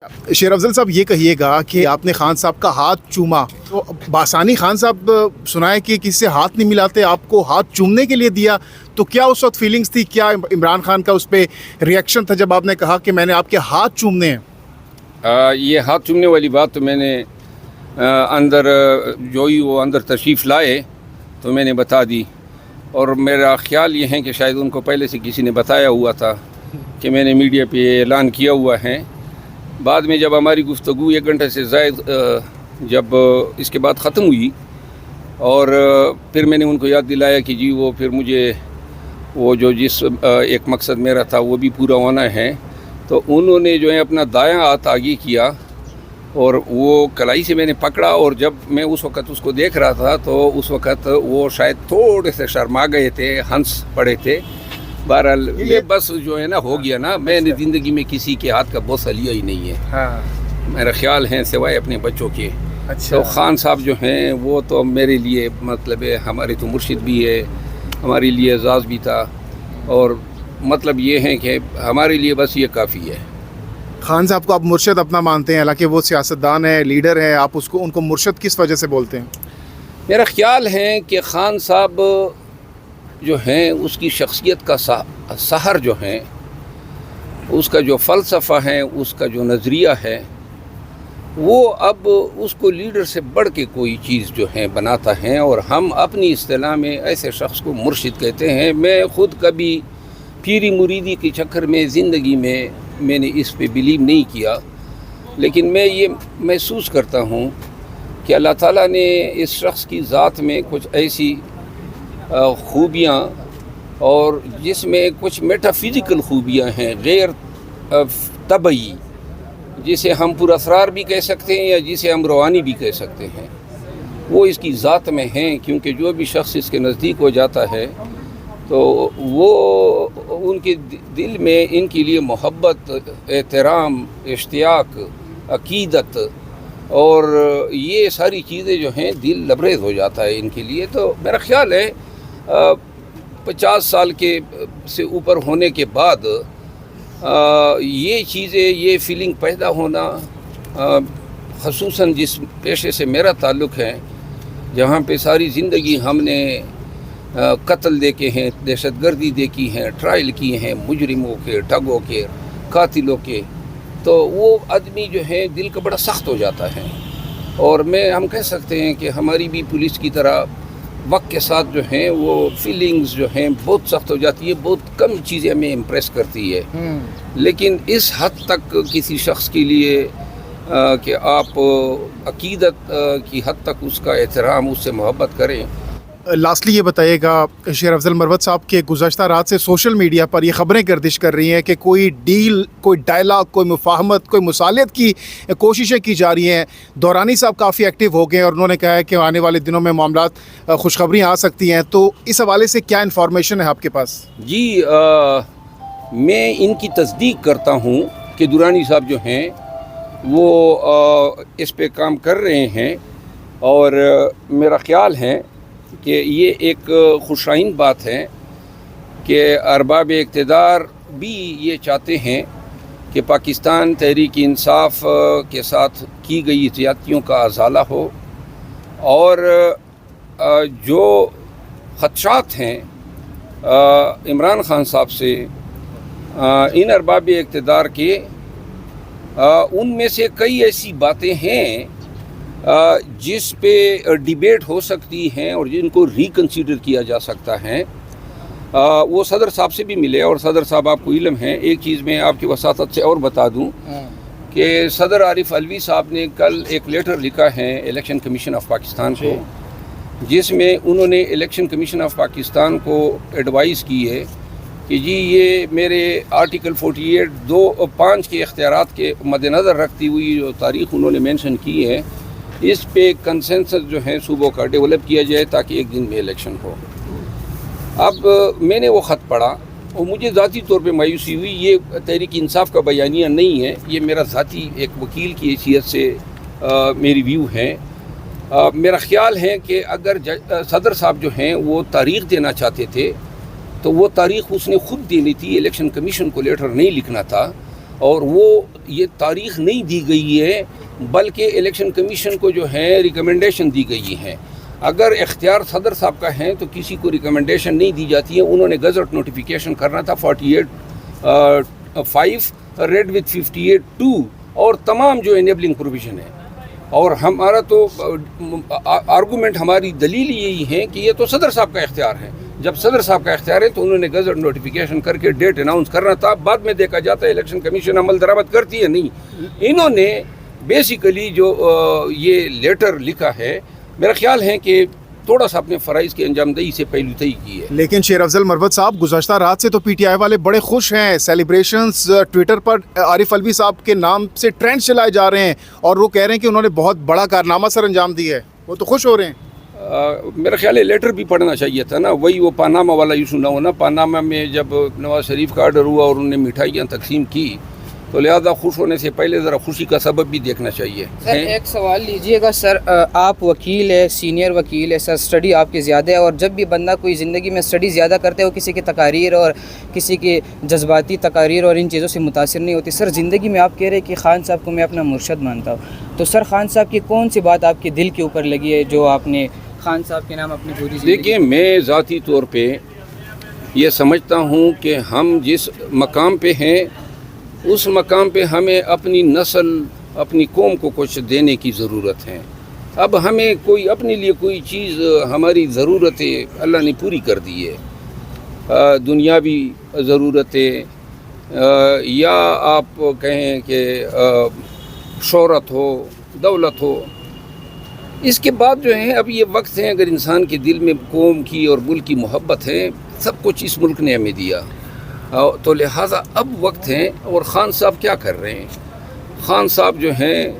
शेर अफजल साहब, ये कहिएगा कि आपने खान साहब का हाथ चूमा तो बासानी खान साहब सुनाए कि किसी से हाथ नहीं मिलाते, आपको हाथ चूमने के लिए दिया, तो क्या उस वक्त फीलिंग्स थी? क्या इमरान खान का उस पर रिएक्शन था जब आपने कहा कि मैंने आपके हाथ चूमने हैं? ये हाथ चूमने वाली बात तो मैंने अंदर जो ही वो अंदर तशरीफ़ लाए तो मैंने बता दी, और मेरा ख़्याल ये है कि शायद उनको पहले से किसी ने बताया हुआ था कि मैंने मीडिया पे ऐलान किया हुआ है। बाद में जब हमारी गुफ्तगू 1 घंटे से ज़ायद जब इसके बाद ख़त्म हुई और फिर मैंने उनको याद दिलाया कि जी वो फिर मुझे वो जो जिस एक मकसद मेरा था वो भी पूरा होना है, तो उन्होंने जो है अपना दायां हाथ आगे किया और वो कलाई से मैंने पकड़ा, और जब मैं उस वक़्त उसको देख रहा था तो उस वक़्त वो शायद थोड़े से शर्मा गए थे, हंस पड़े थे। बहरहाल ये बस जो है ना हो गया ना, मैंने ज़िंदगी में किसी के हाथ का बोसा लिया ही नहीं है। हाँ। मेरा ख्याल है सिवाय अपने बच्चों के। अच्छा। तो खान साहब जो हैं वो तो मेरे लिए मतलब है, हमारे तो मुर्शिद भी है, हमारे लिए एजाज़ भी था, और मतलब ये है कि हमारे लिए बस ये काफ़ी है। खान साहब को आप मुर्शद अपना मानते हैं, हालांकि वो सियासतदान है, लीडर है, आप उनको मुर्शद किस वजह से बोलते हैं? मेरा ख्याल है कि खान साहब जो हैं उसकी शख्सियत का सहर जो है, उसका जो फ़लसफ़ा है, उसका जो नज़रिया है, वो अब उसको लीडर से बढ़ के कोई चीज़ जो है बनाता है, और हम अपनी इस्तिलाह में ऐसे शख्स को मुर्शिद कहते हैं। मैं ख़ुद कभी पीरी मुरीदी के चक्कर में ज़िंदगी में मैंने इस पे बिलीव नहीं किया, लेकिन मैं ये महसूस करता हूँ कि अल्लाह ताला ने इस शख्स की ज़ात में कुछ ऐसी खूबियाँ और जिसमें कुछ मेटाफिज़िकल खूबियाँ हैं गैर तबई, जिसे हम पुरअसरार भी कह सकते हैं या जिसे हम रूहानी भी कह सकते हैं, वो इसकी ज़ात में हैं। क्योंकि जो भी शख्स इसके नज़दीक हो जाता है तो वो उनके दिल में इनके लिए मोहब्बत, एहतराम, इश्तियाक, अकीदत और ये सारी चीज़ें जो हैं दिल लबरेज़ हो जाता है इनके लिए। तो मेरा ख़्याल है 50 साल के से ऊपर होने के बाद ये चीज़ें, ये फीलिंग पैदा होना, ख़ुसूसन जिस पेशे से मेरा ताल्लुक़ है, जहाँ पे सारी ज़िंदगी हमने कत्ल देखे हैं, दहशतगर्दी देखी हैं, ट्रायल किए हैं मुजरिमों के, ठगों के, कातिलों के, तो वो आदमी जो है दिल का बड़ा सख्त हो जाता है। और हम कह सकते हैं कि हमारी भी पुलिस की तरह वक्त के साथ जो हैं वो फीलिंग्स जो हैं बहुत सख्त हो जाती है, बहुत कम चीज़ें हमें इम्प्रेस करती है। लेकिन इस हद तक किसी शख्स के लिए कि आप अकीदत की हद तक उसका एहतराम, उससे मोहब्बत करें। लास्टली ये बताइएगा, शेर अफजल मरवत साहब के गुज़श्ता रात से सोशल मीडिया पर ये ख़बरें गर्दिश कर रही हैं कि कोई डील, कोई डायलॉग, कोई मुफाहमत, कोई मुसालियत की कोशिशें की जा रही हैं। दौरानी साहब काफ़ी एक्टिव हो गए और उन्होंने कहा है कि आने वाले दिनों में मामलात खुशखबरियाँ आ सकती हैं, तो इस हवाले से क्या इन्फॉर्मेशन है आपके पास? जी मैं इनकी तस्दीक करता हूँ कि दुरानी साहब जो हैं वो इस पे काम कर रहे हैं, और मेरा ख़्याल है कि ये एक खुशाइन बात है कि अरबाब इक़्तिदार भी ये चाहते हैं कि पाकिस्तान तहरीक इंसाफ के साथ की गई ज़्यादतियों का अज़ाला हो, और जो ख़दशात हैं इमरान खान साहब से इन अरबाब इक़्तिदार के, उनमें से कई ऐसी बातें हैं जिस पे डिबेट हो सकती हैं और जिनको रिकन्सिडर किया जा सकता है। वो सदर साहब से भी मिले, और सदर साहब आपको इल्म है, एक चीज़ मैं आपकी वसातत से और बता दूं कि सदर आरिफ अलवी साहब ने कल एक लेटर लिखा है इलेक्शन कमीशन ऑफ पाकिस्तान को, जिसमें उन्होंने इलेक्शन कमीशन ऑफ पाकिस्तान को एडवाइस की है कि जी ये मेरे आर्टिकल 48 2.5 के इख्तियारात के मद्देनज़र रखती हुई जो तारीख़ उन्होंने मेंशन की है, इस पे कंसेंसस जो है सूबों का डेवलप किया जाए ताकि एक दिन में इलेक्शन हो। अब मैंने वो ख़त पढ़ा और मुझे ज़ाती तौर पे मायूसी हुई। ये तहरीक इंसाफ का बयानिया नहीं है, ये मेरा ज़ाती एक वकील की हैसियत से मेरी व्यू है। मेरा ख़्याल है कि अगर सदर साहब जो हैं वो तारीख़ देना चाहते थे तो वो तारीख़ उसने ख़ुद देनी थी, इलेक्शन कमीशन को लेटर नहीं लिखना था। اور وہ یہ تاریخ نہیں دی گئی ہے بلکہ الیکشن کمیشن کو جو ہے ریکمنڈیشن دی گئی ہے. اگر اختیار صدر صاحب کا ہے تو کسی کو ریکمنڈیشن نہیں دی جاتی ہے. انہوں نے گزٹ نوٹیفیکیشن کرنا تھا 48(5) ریڈ وتھ 58(2) اور تمام جو انیبلنگ پروویژن ہے. اور ہمارا تو آرگومنٹ ہماری دلیل یہی ہے کہ یہ تو صدر صاحب کا اختیار ہے. جب صدر صاحب کا اختیار ہے تو انہوں نے گزٹ نوٹیفیکیشن کر کے ڈیٹ اناؤنس کرنا تھا. بعد میں دیکھا جاتا ہے الیکشن کمیشن عمل درآمد کرتی ہے نہیں. انہوں نے بیسیکلی جو یہ لیٹر لکھا ہے میرا خیال ہے کہ تھوڑا سا اپنے فرائض کی انجام دہی سے پہلو تہی کی ہے. لیکن شیر افضل مروت صاحب گزشتہ رات سے تو پی ٹی آئی والے بڑے خوش ہیں. سیلیبریشنز ٹویٹر پر عارف الوی صاحب کے نام سے ٹرینڈ چلائے جا رہے ہیں اور وہ کہہ رہے ہیں کہ انہوں نے بہت بڑا کارنامہ سر انجام دیا ہے. وہ تو خوش ہو رہے ہیں. میرا خیال ہے لیٹر بھی پڑھنا چاہیے تھا نا. وہی وہ پاناما والا ایشو نہ ہونا. پاناما میں جب نواز شریف کا آرڈر ہوا اور انہوں نے مٹھائیاں تقسیم کی تو لہذا خوش ہونے سے پہلے ذرا خوشی کا سبب بھی دیکھنا چاہیے. سر ایک سوال لیجئے گا سر, آپ وکیل ہے, سینئر وکیل ہے سر, اسٹڈی آپ کی زیادہ ہے اور جب بھی بندہ کوئی زندگی میں اسٹڈی زیادہ کرتے ہو کسی کی تقاریر اور کسی کی جذباتی تقاریر اور ان چیزوں سے متاثر نہیں ہوتی. سر زندگی میں آپ کہہ رہے ہیں کہ خان صاحب کو میں اپنا مرشد مانتا ہوں, تو سر خان صاحب کی کون سی بات آپ کے دل کے اوپر لگی ہے جو آپ نے خان صاحب کے نام اپنی پوری زندگی؟ دیکھیے میں ذاتی طور پہ یہ سمجھتا ہوں کہ ہم جس مقام پہ ہیں اس مقام پہ ہمیں اپنی نسل اپنی قوم کو کچھ دینے کی ضرورت ہے. اب ہمیں کوئی اپنے لیے کوئی چیز ہماری ضرورتیں اللہ نے پوری کر دی ہے, دنیاوی ضرورتیں یا آپ کہیں کہ شہرت ہو, دولت ہو. اس کے بعد جو ہے اب یہ وقت ہے, اگر انسان کے دل میں قوم کی اور ملک کی محبت ہے, سب کچھ اس ملک نے ہمیں دیا تو لہٰذا اب وقت ہے. اور خان صاحب کیا کر رہے ہیں؟ خان صاحب جو ہیں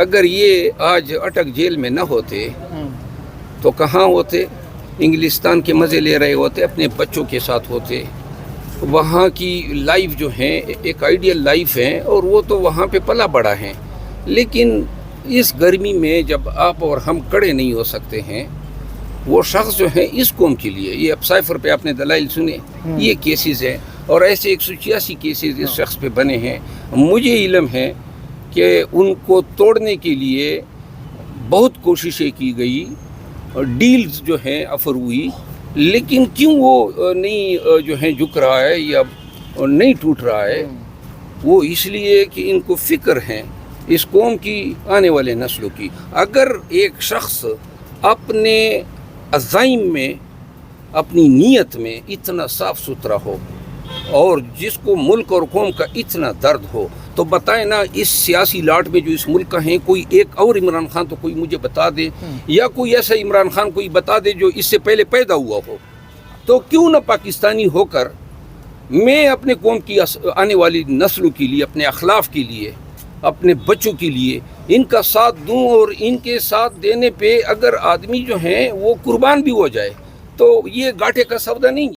اگر یہ آج اٹک جیل میں نہ ہوتے تو کہاں ہوتے؟ انگلستان کے مزے لے رہے ہوتے, اپنے بچوں کے ساتھ ہوتے. وہاں کی لائف جو ہے ایک آئیڈیل لائف ہے اور وہ تو وہاں پہ پلا بڑا ہے. لیکن اس گرمی میں جب آپ اور ہم کڑے نہیں ہو سکتے ہیں, وہ شخص جو ہے اس قوم کے لیے, یہ اب سائفر پہ آپ نے دلائل سنے, یہ کیسز ہیں اور ایسے 186 کیسز اس شخص پہ بنے ہیں. مجھے علم ہے کہ ان کو توڑنے کے لیے بہت کوششیں کی گئی اور ڈیلز جو ہیں آفر ہوئی, لیکن کیوں وہ نہیں جو ہے جھک رہا ہے یا نہیں ٹوٹ رہا ہے؟ وہ اس لیے کہ ان کو فکر ہے اس قوم کی, آنے والے نسلوں کی. اگر ایک شخص اپنے عزائم میں اپنی نیت میں اتنا صاف ستھرا ہو اور جس کو ملک اور قوم کا اتنا درد ہو تو بتائیں نا اس سیاسی لاٹ میں جو اس ملک کا ہیں کوئی ایک اور عمران خان تو کوئی مجھے بتا دے, یا کوئی ایسا عمران خان کوئی بتا دے جو اس سے پہلے پیدا ہوا ہو. تو کیوں نہ پاکستانی ہو کر میں اپنے قوم کی آنے والی نسلوں کے لیے, اپنے اخلاف کے لیے, اپنے بچوں کے لیے ان کا ساتھ دوں, اور ان کے ساتھ دینے پہ اگر آدمی جو ہیں وہ قربان بھی ہو جائے تو یہ گھاٹے کا سودا نہیں.